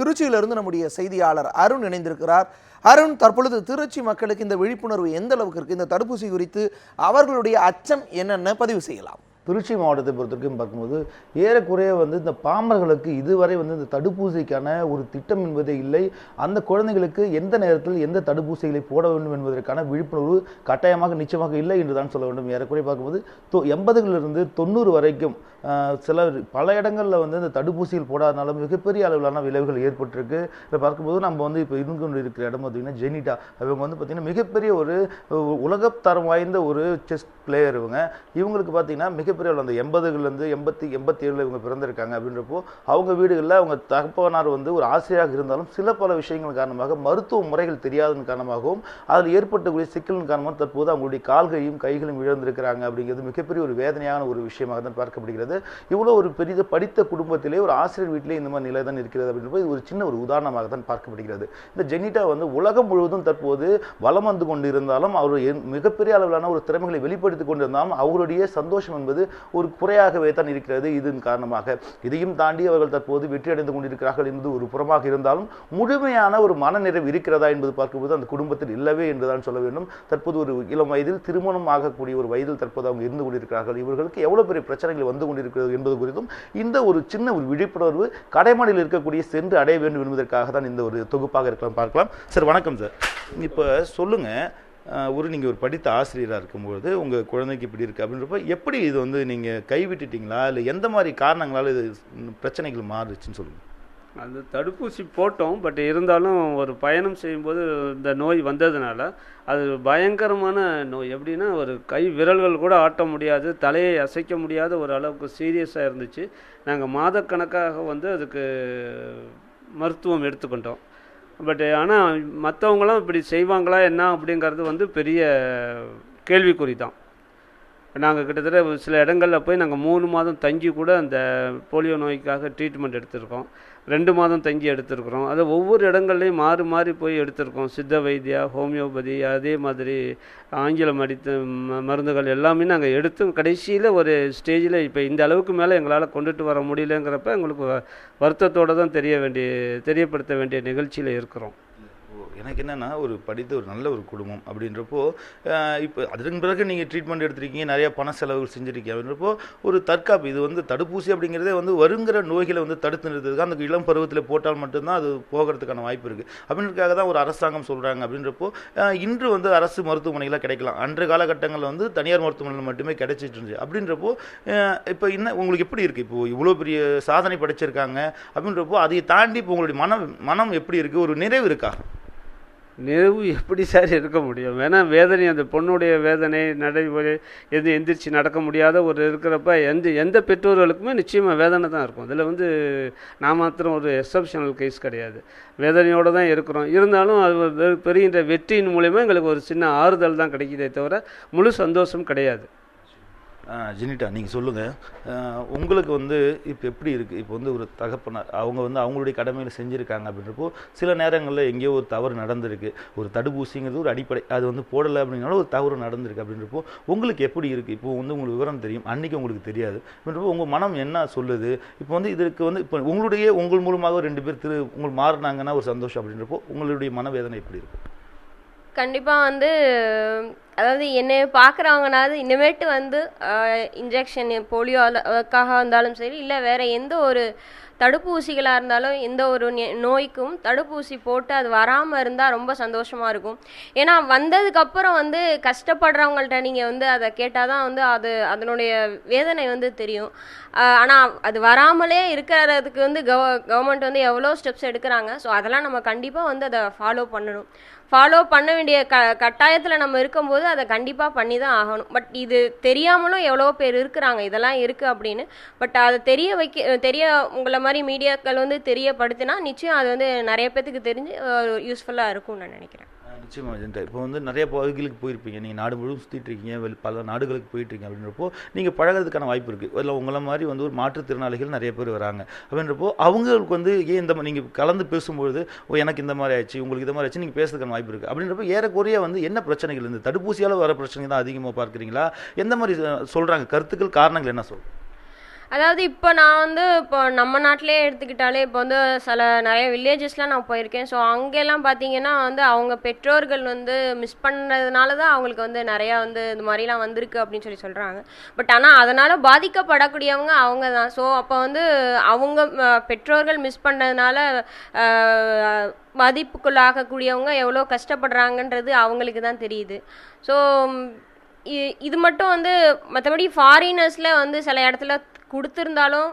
திருச்சியிலிருந்து நம்முடைய செய்தியாளர் அருண் இணைந்திருக்கிறார். அருண், தற்பொழுது திருச்சி மக்களுக்கு இந்த விழிப்புணர்வு எந்த அளவுக்கு இருக்கு? இந்த தடுப்பூசி குறித்து அவர்களுடைய அச்சம் என்னென்ன பதிவு செய்யலாம்? திருச்சி மாவட்டத்தை பொறுத்தவரைக்கும் பார்க்கும்போது ஏறக்குறைய இந்த பாமர்களுக்கு இதுவரை இந்த தடுப்பூசிக்கான ஒரு திட்டம் என்பதே இல்லை. அந்த குழந்தைகளுக்கு எந்த நேரத்தில் எந்த தடுப்பூசிகளை போட வேண்டும் என்பதற்கான விழிப்புணர்வு கட்டாயமாக நிச்சயமாக இல்லை என்று தான் சொல்ல வேண்டும். ஏறக்குறைய பார்க்கும்போது 80களிலிருந்து 90 வரைக்கும் சில பல இடங்களில் இந்த தடுப்பூசிகள் போடாதனால மிகப்பெரிய அளவிலான விளைவுகள் ஏற்பட்டிருக்கு. இதை பார்க்கும்போது நம்ம இப்போ இருந்து கொண்டு இருக்கிற இடம் பார்த்தீங்கன்னா ஜெனிட்டா, இவங்க பார்த்தீங்கன்னா மிகப்பெரிய ஒரு உலகத்தரம் வாய்ந்த ஒரு செஸ் பிளேயர். இவங்களுக்கு பார்த்தீங்கன்னா மிகப்பெரிய அந்த 80களிலிருந்து 87 இவங்க பிறந்திருக்காங்க. அப்படின்றப்போ அவங்க வீடுகளில் அவங்க தகப்பனார் ஒரு ஆசிரியராக இருந்தாலும் சில பல விஷயங்கள் காரணமாக மருத்துவ முறைகள் தெரியாதன் காரணமாகவும் அதில் ஏற்பட்டக்கூடிய சிக்கலின் காரணமாக தற்போது அவங்களுடைய கால்களையும் கைகளையும் இழந்திருக்கிறாங்க. அப்படிங்கிறது மிகப்பெரிய ஒரு வேதனையான ஒரு விஷயமாக தான் பார்க்கப்படுகிறது. இவ்வளோ ஒரு பெரிய படித்த குடும்பத்திலே ஒரு ஆசிரியர் வீட்டிலே இந்த மாதிரி நிலை தான் இருக்கிறது அப்படின்றப்போ இது ஒரு சின்ன ஒரு உதாரணமாக தான் பார்க்கப்படுகிறது. இந்த ஜெனிட்டா உலகம் முழுவதும் தற்போது வலம் வந்து கொண்டு இருந்தாலும் அவர் மிகப்பெரிய அளவிலான ஒரு திறமைகளை வெளிப்படுத்திக் கொண்டிருந்தாலும் அவருடைய சந்தோஷம் என்பது ஒரு குறையாகவே தான் இருக்கிறது. இதன் காரணமாக இதையும் தாண்டி அவர்கள் தற்போது வெற்றி அடைந்து கொண்டிருக்கிறார்கள் என்பது ஒரு புறமாக இருந்தாலும் முழுமையான ஒரு மனநிறைவு இருக்கிறதா என்பது பார்க்கும்போது அந்த குடும்பத்தில் இல்லவே என்றுதான் சொல்ல வேண்டும். தற்போது ஒரு இளம் வயதில் திருமணம் ஆகக்கூடிய ஒரு வயதில் தற்போது அவங்க இருந்து கொண்டிருக்கிறார்கள். இவர்களுக்கு எவ்வளவு பெரிய பிரச்சனைகள் வந்து கொண்டிருக்கிறது என்பது குறித்தும் இந்த ஒரு சின்ன ஒரு விழிப்புணர்வு கடைமடையில் இருக்கக்கூடிய சென்று அடைய வேண்டும் என்பதற்காக தான் இந்த ஒரு தொகுப்பாக இருக்கலாம் பார்க்கலாம். சார் வணக்கம் சார். இப்போ சொல்லுங்க, நீங்கள் ஒரு படித்த ஆசிரியராக இருக்கும்பொழுது உங்கள் குழந்தைக்கு இப்படி இருக்குது அப்படின்றப்ப எப்படி இது நீங்கள் கைவிட்டுட்டீங்களா இல்லை எந்த மாதிரி காரணங்களால் இது பிரச்சனைகள் மாறுச்சுன்னு சொல்லுங்கள். அந்த தடுப்பூசி போட்டோம், பட் இருந்தாலும் ஒரு பயணம் செய்யும்போது இந்த நோய் வந்ததுனால அது பயங்கரமான நோய். எப்படின்னா ஒரு கை விரல்கள் கூட ஆட்ட முடியாது, தலையை அசைக்க முடியாத ஒரு அளவுக்கு சீரியஸாக இருந்துச்சு. நாங்கள் மாதக்கணக்காக அதுக்கு மருத்துவம் எடுத்துக்கிட்டோம். பட் ஆனால் மற்றவங்களாம் இப்படி செய்வாங்களா என்ன அப்படிங்கிறது பெரிய கேள்விக்குறி தான். நாங்கள் கிட்டத்தட்ட சில இடங்களில் போய் நாங்கள் 3 மாதம் தங்கி கூட அந்த போலியோ நோய்க்காக ட்ரீட்மெண்ட் எடுத்திருக்கோம். 2 மாதம் தங்கி எடுத்திருக்கிறோம். அதை ஒவ்வொரு இடங்கள்லையும் மாறி மாறி போய் எடுத்திருக்கோம். சித்த வைத்தியா, ஹோமியோபதி, அதே மாதிரி ஆங்கிலம் அடித்த மருந்துகள் எல்லாமே நாங்கள் எடுத்து கடைசியில் ஒரு ஸ்டேஜில் இப்போ இந்த அளவுக்கு மேலே எங்களால் கொண்டுட்டு வர முடியலங்கிறப்ப எங்களுக்கு வருத்தத்தோடு தான் தெரியப்படுத்த வேண்டிய நிகழ்ச்சியில் இருக்கிறோம். எனக்கு என்னென்னா ஒரு படித்த ஒரு நல்ல ஒரு குடும்பம் அப்படின்றப்போ இப்போ அதற்கு பிறகு நீங்கள் ட்ரீட்மெண்ட் எடுத்திருக்கீங்க, நிறையா பண செலவுகள் செஞ்சுருக்கீங்க. அப்படின்றப்போ ஒரு தற்காப்பு இது தடுப்பூசி அப்படிங்கிறதே வருங்கிற நோய்களை தடுத்து நிறுத்துறதுக்கு அந்த இளம் பருவத்தில் போட்டால் மட்டும்தான் அது போகிறதுக்கான வாய்ப்பு இருக்குது. அப்படின்றதுக்காக தான் ஒரு அரசாங்கம் சொல்கிறாங்க. அப்படின்றப்போ இன்று அரசு மருத்துவமனைகளாக கிடைக்கலாம். அன்றைய காலகட்டங்களில் தனியார் மருத்துவமனைகள் மட்டுமே கிடைச்சிட்டு இருந்துச்சு. அப்படின்றப்போ இப்போ உங்களுக்கு எப்படி இருக்குது? இப்போது இவ்வளோ பெரிய சாதனை படைச்சிருக்காங்க அப்படின்றப்போ அதை தாண்டி இப்போ உங்களுடைய மனம் எப்படி இருக்குது? ஒரு நிறைவு இருக்கா? நிறைவு எப்படி சார் இருக்க முடியும்? ஏன்னா வேதனை, அந்த பொண்ணுடைய வேதனை, நடைமுறை எந்திரிச்சு நடக்க முடியாத ஒரு இருக்கிறப்ப எந்த பெற்றோர்களுக்குமே நிச்சயமாக வேதனை தான் இருக்கும். அதில் நான் மாத்திரம் ஒரு எக்ஸப்ஷனல் கேஸ் கிடையாது, வேதனையோடு தான் இருக்கிறோம். இருந்தாலும் அது பெறுகின்ற வெற்றியின் மூலயமா எங்களுக்கு ஒரு சின்ன ஆறுதல் தான் கிடைக்கிதே தவிர முழு சந்தோஷம் கிடையாது. ஜெனிட்டா, நீங்கள் சொல்லுங்கள், உங்களுக்கு இப்போ எப்படி இருக்குது? இப்போ ஒரு தகப்பனார் அவங்க அவங்களுடைய கடமையில் செஞ்சுருக்காங்க. அப்படின்றப்போ சில நேரங்களில் எங்கேயோ ஒரு தவறு நடந்திருக்கு. ஒரு தடுப்பூசிங்கிறது ஒரு அடிப்படை, அது போடலை அப்படின்னாலும் ஒரு தவறு நடந்திருக்கு. அப்படின்றப்போ உங்களுக்கு எப்படி இருக்குது? இப்போ உங்களுக்கு விவரம் தெரியும், அன்றைக்கி உங்களுக்கு தெரியாது. அப்படின்றப்போ உங்கள் மனம் என்ன சொல்லுது? இப்போ இதுக்கு இப்போ உங்கள் மூலமாக 2 பேர் உங்களுக்கு மாறினாங்கன்னா ஒரு சந்தோஷம். அப்படின்றப்போ உங்களுடைய மனவேதனை எப்படி இருக்குது? கண்டிப்பாக அதாவது என்னை பார்க்குறவங்கனாவது இனிமேட்டு இன்ஜெக்ஷன் போலியோக்காக இருந்தாலும் சரி, இல்லை வேறு எந்த ஒரு தடுப்பூசிகளாக இருந்தாலும் எந்த ஒரு நோய்க்கும் தடுப்பூசி போட்டு அது வராமல் இருந்தால் ரொம்ப சந்தோஷமாக இருக்கும். ஏன்னா வந்ததுக்கப்புறம் கஷ்டப்படுறவங்கள்ட்ட நீங்கள் அதை கேட்டால் தான் அதனுடைய வேதனை தெரியும். ஆனால் அது வராமலே இருக்கிறதுக்கு கவர்மெண்ட் எவ்வளோ ஸ்டெப்ஸ் எடுக்கிறாங்க. ஸோ அதெல்லாம் நம்ம கண்டிப்பாக அதை ஃபாலோ பண்ண வேண்டிய கட்டாயத்தில் நம்ம இருக்கும்போது அதை கண்டிப்பாக பண்ணி தான் ஆகணும். பட் இது தெரியாமலும் எவ்வளோ பேர் இருக்கிறாங்க இதெல்லாம் இருக்குது அப்படின்னு. பட் அதை தெரிய உங்களை மாதிரி மீடியாக்கள் தெரியப்படுத்தினா நிச்சயம் அது நிறைய பேத்துக்கு தெரிஞ்சு யூஸ்ஃபுல்லாக இருக்கும்னு நான் நினைக்கிறேன். நிச்சயமாக ஜெனிட்டா, இப்போ நிறைய பகுதிகளுக்கு போயிருப்பீங்க, நீங்கள் நாடு முழுவதும் சுற்றிட்டு இருக்கீங்க, பல நாடுகளுக்கு போயிட்டுருக்கீங்க. அப்படின்றப்போ நீங்கள் பழகிறதுக்கான வாய்ப்பு இருக்குது. அதில் உங்களை மாதிரி ஒரு மாற்றுத்திறனாளிகள் நிறைய பேர் வராங்க. அப்படின்றப்போ அவங்களுக்கு ஏன் இந்த நீங்கள் கலந்து பேசும்பொழுது எனக்கு இந்த மாதிரி ஆயிடுச்சு, உங்களுக்கு இந்த மாதிரி ஆச்சு, நீங்கள் பேசுறதுக்கான வாய்ப்பு இருக்குது. அப்படின்றப்போ ஏறக்குறைய என்ன பிரச்சனைகள் இந்த தடுப்பூசியால் வர பிரச்சனை தான் அதிகமாக பார்க்குறீங்களா? எந்த மாதிரி சொல்கிறாங்க கருத்துக்கள், காரணங்கள் என்ன சொல்கிறோம்? அதாவது இப்போ நான் வந்து இப்போ நம்ம நாட்டிலே எடுத்துக்கிட்டாலே இப்போ வந்து நிறைய வில்லேஜஸ்லாம் நான் போயிருக்கேன். ஸோ அங்கெல்லாம் பார்த்தீங்கன்னா வந்து அவங்க பெற்றோர்கள் வந்து மிஸ் பண்ணதுனால தான் அவங்களுக்கு வந்து நிறையா வந்து இது மாதிரிலாம் வந்திருக்கு அப்படின்னு சொல்கிறாங்க. பட் ஆனால் அதனால் பாதிக்கப்படக்கூடியவங்க அவங்க தான். ஸோ அப்போ வந்து அவங்க பெற்றோர்கள் மிஸ் பண்ணதுனால பாதிப்புக்குள்ளாகக்கூடியவங்க எவ்வளோ கஷ்டப்படுறாங்கன்றது அவங்களுக்கு தான் தெரியுது. ஸோ இது மட்டும் வந்து மற்றபடி ஃபாரினர்ஸில் வந்து சில இடத்துல கொடுத்துருந்தாலும்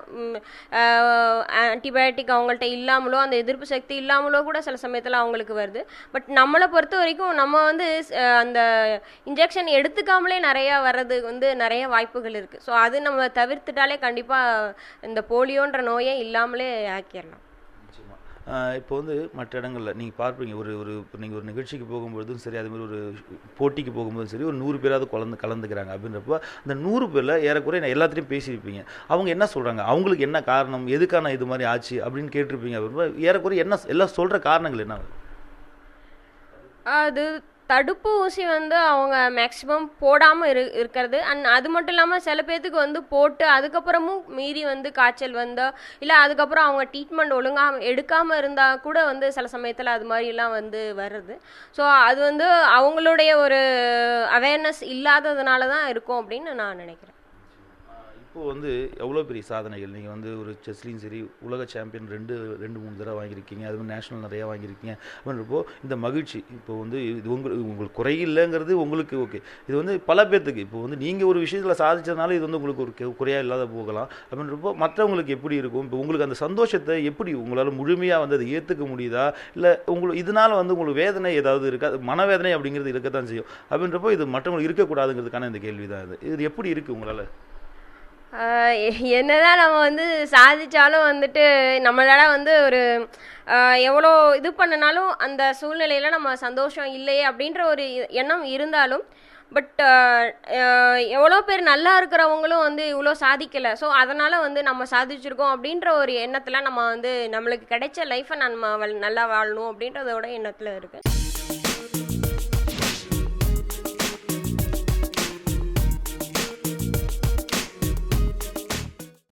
ஆன்டிபயோட்டிக் அவங்கள்ட்ட இல்லாமலோ அந்த எதிர்ப்பு சக்தி இல்லாமலோ கூட சில சமயத்தில் அவங்களுக்கு வருது. பட் நம்மளை பொறுத்த வரைக்கும் நம்ம வந்து அந்த இன்ஜெக்ஷன் எடுத்துக்காமலே நிறையா வர்றது வந்து நிறைய வாய்ப்புகள் இருக்குது. ஸோ அது நம்ம தவிர்த்துட்டாலே கண்டிப்பாக இந்த போலியோன்ற நோயே இல்லாமலே ஆக்கிடலாம். இப்போ வந்து மற்ற இடங்களில் நீங்கள் பார்ப்பீங்க, இப்போ நீங்கள் ஒரு நிகழ்ச்சிக்கு போகும்பொழுதும் சரி, அதுமாதிரி ஒரு போட்டிக்கு போகும்போதும் சரி, ஒரு 100 பேராவது கலந்துக்கிறாங்க அப்படின்றப்போ அந்த 100 பேரில் ஏறக்குறைய நான் எல்லாத்தையும் பேசியிருப்பீங்க. அவங்க என்ன சொல்கிறாங்க, அவங்களுக்கு என்ன காரணம், எதுக்கான இது மாதிரி ஆச்சு அப்படின்னு கேட்டிருப்பீங்க. அப்படின்னா ஏறக்குறைய என்ன எல்லாம் சொல்கிற காரணங்கள் என்ன? அது தடுப்பு ஊசி வந்து அவங்க மேக்ஸிமம் போடாமல் இருக்கிறது. அண்ட் அது மட்டும் இல்லாமல் சில பேர்த்துக்கு வந்து போட்டு அதுக்கப்புறமும் மீறி வந்து காய்ச்சல் வந்தோ இல்லை அதுக்கப்புறம் அவங்க ட்ரீட்மெண்ட் ஒழுங்காக எடுக்காமல் இருந்தால் கூட வந்து சில சமயத்தில் அது மாதிரிலாம் வந்து வருது. ஸோ அது வந்து அவங்களுடைய ஒரு அவேர்னஸ் இல்லாததுனால தான் இருக்கும் அப்படின்னு நான் நினைக்கிறேன். இப்போது வந்து எவ்வளோ பெரிய சாதனைகள், நீங்கள் வந்து ஒரு செஸ்லையும் சரி உலக சாம்பியன் 2-3 தடவை வாங்கியிருக்கீங்க, அது மாதிரி நேஷனல் நிறையா வாங்கியிருக்கீங்க அப்படின்றப்போ இந்த மகிழ்ச்சி இப்போ வந்து இது உங்களுக்கு குறையில்லைங்கிறது உங்களுக்கு ஓகே. இது வந்து பல பேர்த்துக்கு இப்போ வந்து நீங்கள் ஒரு விஷயத்தில் சாதிச்சதுனால இது வந்து உங்களுக்கு ஒரு குறையாக இல்லாத போகலாம் அப்படின்றப்போ மற்றவங்களுக்கு எப்படி இருக்கும்? இப்போ உங்களுக்கு அந்த சந்தோஷத்தை எப்படி உங்களால் முழுமையாக வந்து அதை ஏற்றுக்க முடியுதா, இல்லை உங்களுக்கு இதனால் வந்து உங்களுக்கு வேதனை ஏதாவது இருக்கா? மனவேதனை அப்படிங்கிறது இருக்கத்தான் செய்யும். அப்படின்றப்போ இது மற்றவங்களுக்கு இருக்கக்கூடாதுங்கிறதுக்கான இந்த கேள்வி தான். இது எப்படி இருக்குது உங்களால்? என்னதான் நம்ம வந்து சாதிச்சாலும் வந்துட்டு நம்மளால வந்து ஒரு எவ்வளோ இது பண்ணினாலும் அந்த சூழ்நிலையில் நம்ம சந்தோஷம் இல்லையே அப்படின்ற ஒரு எண்ணம் இருந்தாலும், பட் எவ்வளோ பேர் நல்லா இருக்கிறவங்களும் வந்து இவ்வளோ சாதிக்கலை. ஸோ அதனால் வந்து நம்ம சாதிச்சிருக்கோம் அப்படின்ற ஒரு எண்ணத்தில் நம்ம வந்து நம்மளுக்கு கிடைச்ச லைஃப்பை நம்ம நல்லா வாழணும் அப்படின்றதோட எண்ணத்தில் இருக்குது.